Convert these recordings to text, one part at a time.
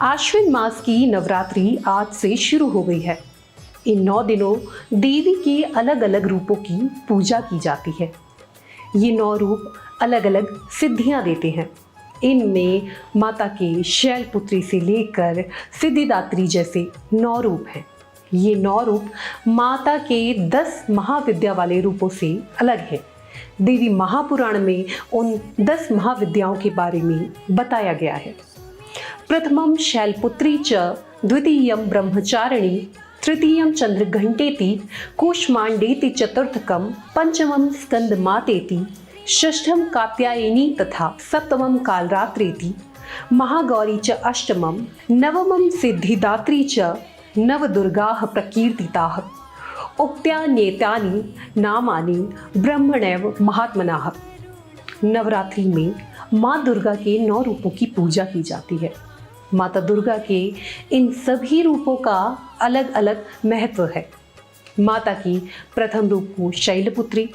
आश्विन मास की नवरात्रि आज से शुरू हो गई है। इन 9 दिनों देवी के अलग अलग रूपों की पूजा की जाती है। ये 9 रूप अलग अलग सिद्धियां देते हैं। इनमें माता के शैलपुत्री से लेकर सिद्धिदात्री जैसे 9 रूप हैं। ये 9 रूप माता के 10 महाविद्या वाले रूपों से अलग है। देवी महापुराण में उन 10 महाविद्याओं के बारे में बताया गया है। प्रथमं शैलपुत्री च, द्वितीयं ब्रह्मचारिणी, तृतीयं चंद्रघंटेति, कूष्मांडेति, चतुर्थकं पंचमं स्कंदमातेति, षष्ठं कात्यायनी तथा सप्तमं कालरात्रेति, महागौरी च अष्टमं, नवमं सिद्धिदात्री च, नवदुर्गाः प्रकीर्तिताः। उक्त्यान्येतानि नामानि ब्रह्मणैव महात्मनाः। नवरात्रि में माँ दुर्गा के 9 रूपों की पूजा की जाती है। माता दुर्गा के इन सभी रूपों का अलग अलग महत्व है। माता की प्रथम रूप को शैलपुत्री,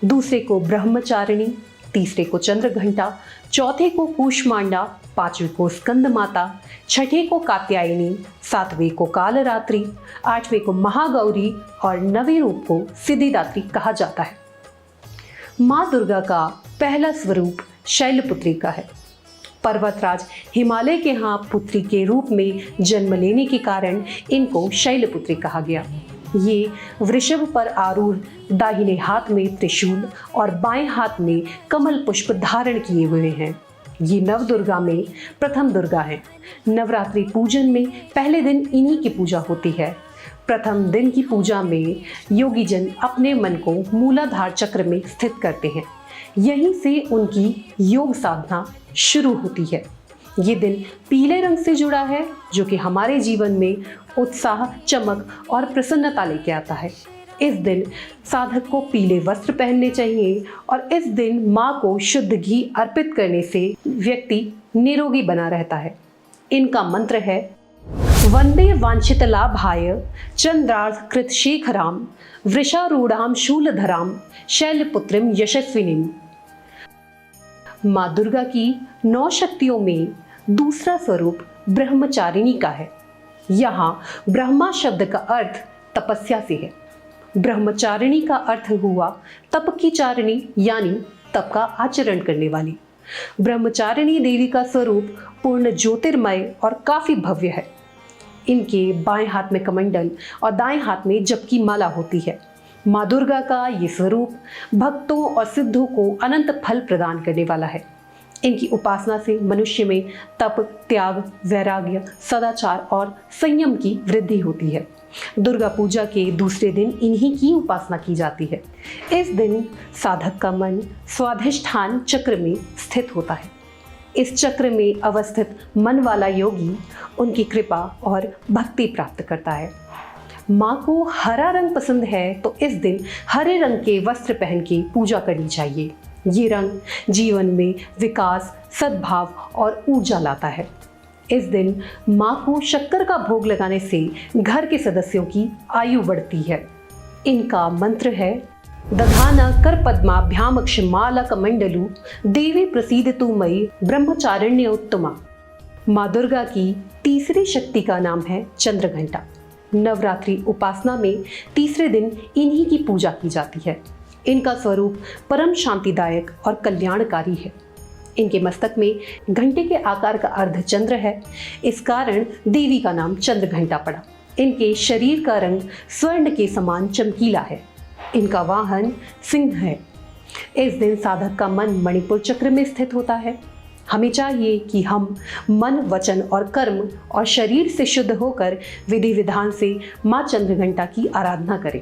दूसरे को ब्रह्मचारिणी, तीसरे को चंद्रघंटा, चौथे को कूष्मांडा, पांचवें को स्कंद माता, छठे को कात्यायनी, सातवें को कालरात्रि, आठवें को महागौरी और 9वें रूप को सिद्धिदात्री कहा जाता है। माँ दुर्गा का पहला स्वरूप शैलपुत्री का है। पर्वतराज हिमालय के यहाँ पुत्री के रूप में जन्म लेने के कारण इनको शैलपुत्री कहा गया। ये वृषभ पर आरूढ़, दाहिने हाथ में त्रिशूल और बाएं हाथ में कमल पुष्प धारण किए हुए हैं। ये नवदुर्गा में प्रथम दुर्गा है। नवरात्रि पूजन में पहले दिन इन्हीं की पूजा होती है। प्रथम दिन की पूजा में योगी जन अपने मन को मूलाधार चक्र में स्थित करते हैं। यहीं से उनकी योग साधना शुरू होती है। ये दिन पीले रंग से जुड़ा है, जो कि हमारे जीवन में उत्साह, चमक और प्रसन्नता लेके आता है। इस दिन साधक को पीले वस्त्र पहनने चाहिए और इस दिन माँ को शुद्ध घी अर्पित करने से व्यक्ति निरोगी बना रहता है। इनका मंत्र है वंदे वांछित लाभाय चंद्रार्थ कृत शेखराम, वृषारूढ़ाम शूलधराम, शैलपुत्रिम यशस्विनीम। माँ दुर्गा की 9 शक्तियों में दूसरा स्वरूप ब्रह्मचारिणी का है। यहाँ ब्रह्मा शब्द का अर्थ तपस्या से है। ब्रह्मचारिणी का अर्थ हुआ तप की चारिणी, यानी तप का आचरण करने वाली। ब्रह्मचारिणी देवी का स्वरूप पूर्ण ज्योतिर्मय और काफी भव्य है। इनके बाएं हाथ में कमंडल और दाएं हाथ में जप की माला होती है। माँ दुर्गा का ये स्वरूप भक्तों और सिद्धों को अनंत फल प्रदान करने वाला है। इनकी उपासना से मनुष्य में तप, त्याग, वैराग्य, सदाचार और संयम की वृद्धि होती है। दुर्गा पूजा के दूसरे दिन इन्हीं की उपासना की जाती है। इस दिन साधक का मन स्वाधिष्ठान चक्र में स्थित होता है। इस चक्र में अवस्थित मन वाला योगी उनकी कृपा और भक्ति प्राप्त करता है। माँ को हरा रंग पसंद है, तो इस दिन हरे रंग के वस्त्र पहन के पूजा करनी चाहिए। ये रंग जीवन में विकास, सद्भाव और ऊर्जा लाता है। इस दिन माँ को शक्कर का भोग लगाने से घर के सदस्यों की आयु बढ़ती है। इनका मंत्र है दधाना कर पद्माभ्यामक्ष माला कमंडलु, देवी प्रसीदतु मयि ब्रह्मचारिण्य उत्तमा। माँ दुर्गा की तीसरी शक्ति का नाम है चंद्रघंटा। नवरात्रि उपासना में तीसरे दिन इन्हीं की पूजा की जाती है। इनका स्वरूप परम शांतिदायक और कल्याणकारी है। इनके मस्तक में घंटे के आकार का अर्धचंद्र है। इस कारण देवी का नाम चंद्रघंटा पड़ा। इनके शरीर का रंग स्वर्ण के समान चमकीला है। इनका वाहन सिंह है। इस दिन साधक का मन मणिपुर चक्र में स्थित होता है। हमें चाहिए कि हम मन, वचन और कर्म और शरीर से शुद्ध होकर विधि विधान से माँ चंद्रघंटा की आराधना करें।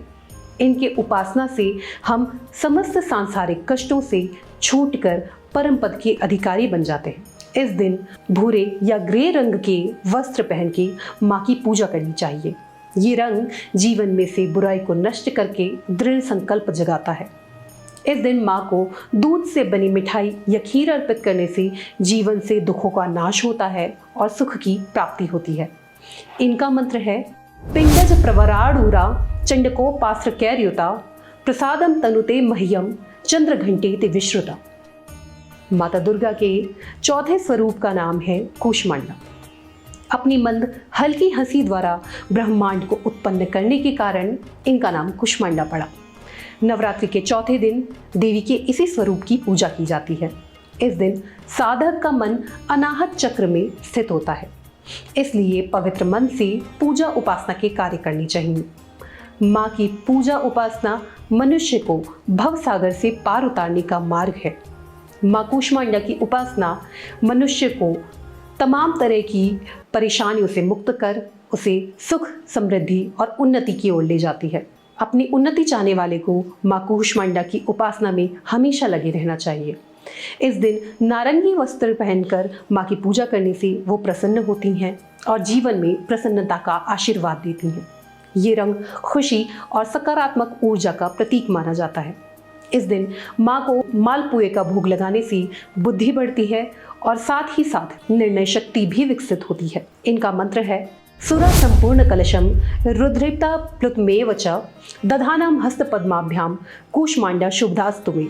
इनके उपासना से हम समस्त सांसारिक कष्टों से छूटकर परम पद के अधिकारी बन जाते हैं। इस दिन भूरे या ग्रे रंग के वस्त्र पहन के माँ की पूजा करनी चाहिए। ये रंग जीवन में से बुराई को नष्ट करके दृढ़ संकल्प जगाता है। इस दिन माँ को दूध से बनी मिठाई या खीर अर्पित करने से जीवन से दुखों का नाश होता है और सुख की प्राप्ति होती है। इनका मंत्र है पिंडज प्रवराड़ूरा चंडकोपास्त्र कैर्युता, प्रसादम तनुते मह्यम चंद्रघंटेति विश्रुता। माता दुर्गा के चौथे स्वरूप का नाम है कूष्मांडा। अपनी मंद हल्की हंसी द्वारा ब्रह्मांड को उत्पन्न करने के कारण इनका नाम कुष्मांडा पड़ा। नवरात्रि के चौथे दिन देवी के इसी स्वरूप की पूजा की जाती है। इस दिन साधक का मन अनाहत चक्र में स्थित होता है, इसलिए पवित्र मन से पूजा उपासना के कार्य करनी चाहिए। माँ की पूजा उपासना मनुष्य को भव सागर से पार उतारने का मार्ग है। माँ कुष्मांडा की उपासना मनुष्य को तमाम तरह की परेशानियों से मुक्त कर उसे सुख, समृद्धि और उन्नति की ओर ले जाती है। अपनी उन्नति चाहने वाले को माँ कुष्मांडा की उपासना में हमेशा लगे रहना चाहिए। इस दिन नारंगी वस्त्र पहनकर माँ की पूजा करने से वो प्रसन्न होती हैं और जीवन में प्रसन्नता का आशीर्वाद देती हैं। ये रंग खुशी और सकारात्मक ऊर्जा का प्रतीक माना जाता है। इस दिन माँ को मालपुए का भोग लगाने से बुद्धि बढ़ती है और साथ ही साथ निर्णय शक्ति भी विकसित होती है। इनका मंत्र है सुरा संपूर्ण कलशम रुद्रिप्ता प्लुतमेव च दधानाम हस्त पद्माभ्याम कुष्मांडा शुभदास्तु में।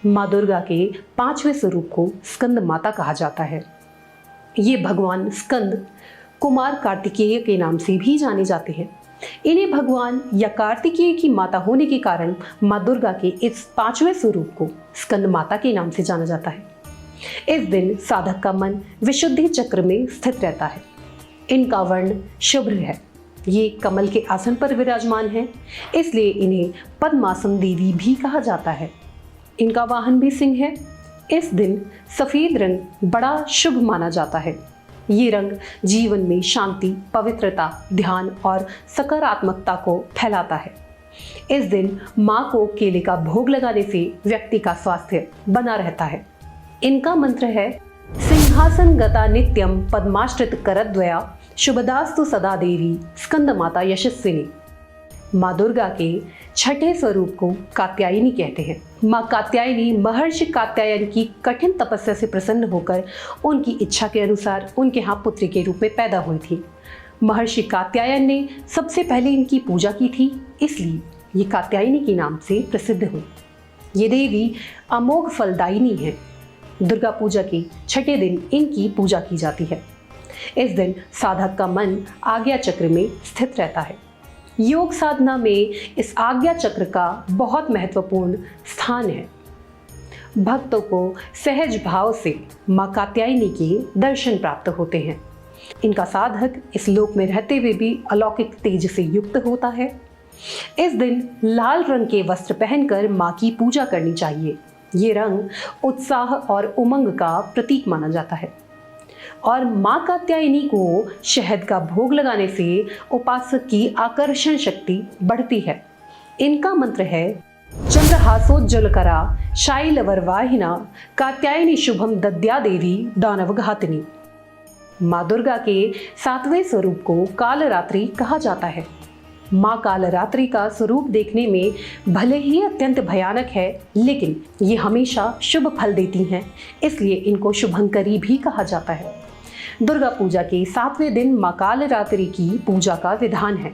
माँ दुर्गा के 5वें स्वरूप को स्कंद माता कहा जाता है। ये भगवान स्कंद कुमार कार्तिकेय के नाम से भी जाने जाते हैं। इन्हें भगवान या कार्तिकेय की माता होने के कारण माँ दुर्गा के इस 5वें स्वरूप को स्कंद माता के नाम से जाना जाता है। इस दिन साधक का मन विशुद्धि चक्र में स्थित रहता है। इनका वर्ण शुभ्र है। ये कमल के आसन पर विराजमान है, इसलिए इन्हें पद्मासन देवी भी कहा जाता है। इनका वाहन भी सिंह है। इस दिन सफेद रंग बड़ा शुभ माना जाता है। ये रंग जीवन में शांति, पवित्रता, ध्यान और सकारात्मकता को फैलाता है। इस दिन माँ को केले का भोग लगाने से व्यक्ति का स्वास्थ्य बना रहता है। इनका मंत्र है सिंहासन गता नित्यम पद्माश्रित करद्वया शुभदास्तु सदा देवी स्कंद माता यशस्विनी। माँ दुर्गा के 6ठे स्वरूप को कात्यायनी कहते हैं। माँ कात्यायनी महर्षि कात्यायन की कठिन तपस्या से प्रसन्न होकर उनकी इच्छा के अनुसार उनके यहाँ पुत्री के रूप में पैदा हुई थी। महर्षि कात्यायन ने सबसे पहले इनकी पूजा की थी, इसलिए ये कात्यायनी के नाम से प्रसिद्ध हुई। ये देवी अमोघ फलदायिनी है। दुर्गा पूजा के 6ठे दिन इनकी पूजा की जाती है। इस दिन साधक का मन आज्ञा चक्र में स्थित रहता है। योग साधना में इस आज्ञा चक्र का बहुत महत्वपूर्ण स्थान है। भक्तों को सहज भाव से माँ कात्यायनी के दर्शन प्राप्त होते हैं। इनका साधक इस लोक में रहते हुए भी अलौकिक तेज से युक्त होता है। इस दिन लाल रंग के वस्त्र पहनकर माँ की पूजा करनी चाहिए। ये रंग उत्साह और उमंग का प्रतीक माना जाता है और माँ कात्यायनी को शहद का भोग लगाने से उपासक की आकर्षण शक्ति बढ़ती है। इनका मंत्र है चंद्रहासोज्ज्वलकरा शाइलवरवाहिना कात्यायनी शुभम दद्या देवी दानवघातिनी। माँ दुर्गा के 7वें स्वरूप को कालरात्रि कहा जाता है। माँ कालरात्रि का स्वरूप देखने में भले ही अत्यंत भयानक है, लेकिन ये हमेशा शुभ फल देती हैं, इसलिए इनको शुभंकरी भी कहा जाता है। दुर्गा पूजा के 7वें दिन माँ कालरात्रि की पूजा का विधान है।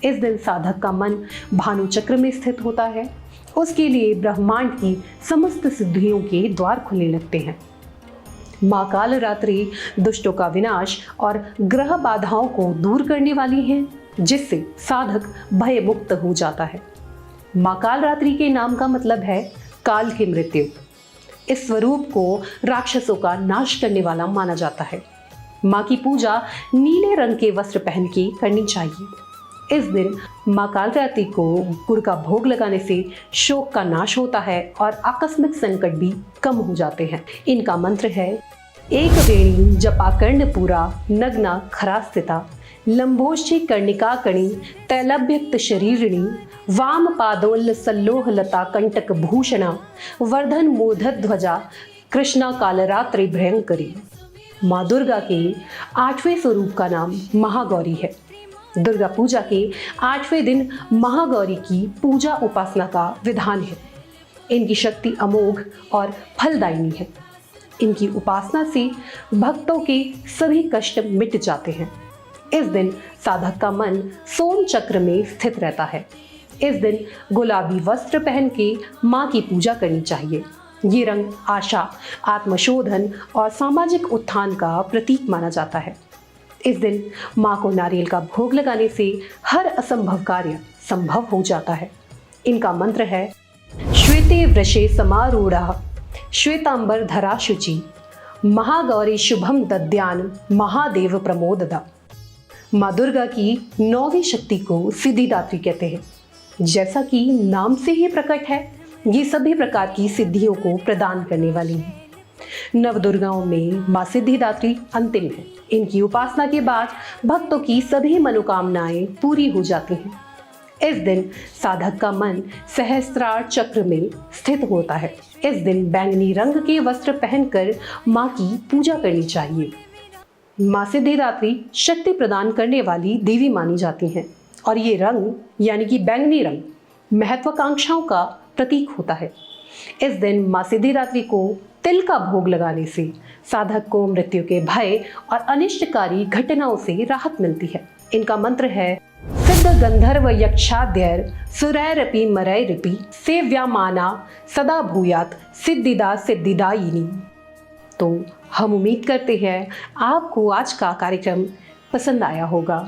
इस दिन साधक का मन भानु चक्र में स्थित होता है। उसके लिए ब्रह्मांड की समस्त सिद्धियों के द्वार खुलने लगते हैं। माँ कालरात्रि दुष्टों का विनाश और ग्रह बाधाओं को दूर करने वाली है, जिससे साधक भय मुक्त हो जाता है। माँ कालरात्रि के नाम का मतलब है काल की मृत्यु। इस स्वरूप को राक्षसों का नाश करने वाला माना जाता है। माँ की पूजा नीले रंग के वस्त्र पहन के करनी चाहिए। इस दिन माँ कालरात्रि को गुड़ का भोग लगाने से शोक का नाश होता है और आकस्मिक संकट भी कम हो जाते हैं। इनका मंत्र है एक वेणी जपाकर्ण पूरा नग्ना खरास्थिता लंबोष्ठी कर्णिका कणी तैलभ्यक्त शरीरिणी वाम पादोल्ल सल्लोह लता कंटक भूषणा वर्धन मूर्धत ध्वजा कृष्णा कालरात्रि भयंकरी। माँ दुर्गा के 8वें स्वरूप का नाम महागौरी है। दुर्गा पूजा के 8वें दिन महागौरी की पूजा उपासना का विधान है। इनकी शक्ति अमोघ और फलदायिनी है। इनकी उपासना से भक्तों के सभी कष्ट मिट जाते हैं। इस दिन साधक का मन सोम चक्र में स्थित रहता है। इस दिन गुलाबी वस्त्र पहन के माँ की पूजा करनी चाहिए। ये रंग आशा, आत्मशोधन और सामाजिक उत्थान का प्रतीक माना जाता है। इस दिन माँ को नारियल का भोग लगाने से हर असंभव कार्य संभव हो जाता है। इनका मंत्र है श्वेते वृषे समारूढ़ा श्वेतांबर धरा शुचि महागौरी शुभम दद्यान महादेव प्रमोददा। माँ दुर्गा की 9वीं शक्ति को सिद्धिदात्री कहते हैं। जैसा कि नाम से ही प्रकट है, ये सभी प्रकार की सिद्धियों को प्रदान करने वाली है। नवदुर्गाओं में माँ सिद्धिदात्री अंतिम है। इनकी उपासना के बाद भक्तों की सभी मनोकामनाएं पूरी हो जाती हैं। इस दिन साधक का मन सहस्त्रार चक्र में स्थित होता है। इस दिन बैंगनी रंग के वस्त्र पहनकर माँ की पूजा करनी चाहिए। माँ सिद्धिदात्री शक्ति प्रदान करने वाली देवी मानी जाती हैं और ये रंग यानी कि बैंगनी रंग महत्वाकांक्षाओं का प्रतीक होता है। इस दिन माँ सिद्धिदात्री को तिल का भोग लगाने से साधक को मृत्यु के भय और अनिष्टकारी घटनाओं से राहत मिलती है। इनका मंत्र है सिद्ध गंधर्व यक्षाद्यर सुरैरपि मरैरपि सेव्यामाना सदा भूयात सिद्धिदा सिद्धिदायिनी। तो हम उम्मीद करते हैं आपको आज का कार्यक्रम पसंद आया होगा।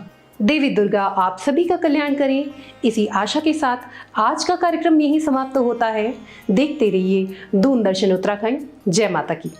देवी दुर्गा आप सभी का कल्याण करें, इसी आशा के साथ आज का कार्यक्रम यहीं समाप्त होता है। देखते रहिए दूरदर्शन उत्तराखंड। जय माता की।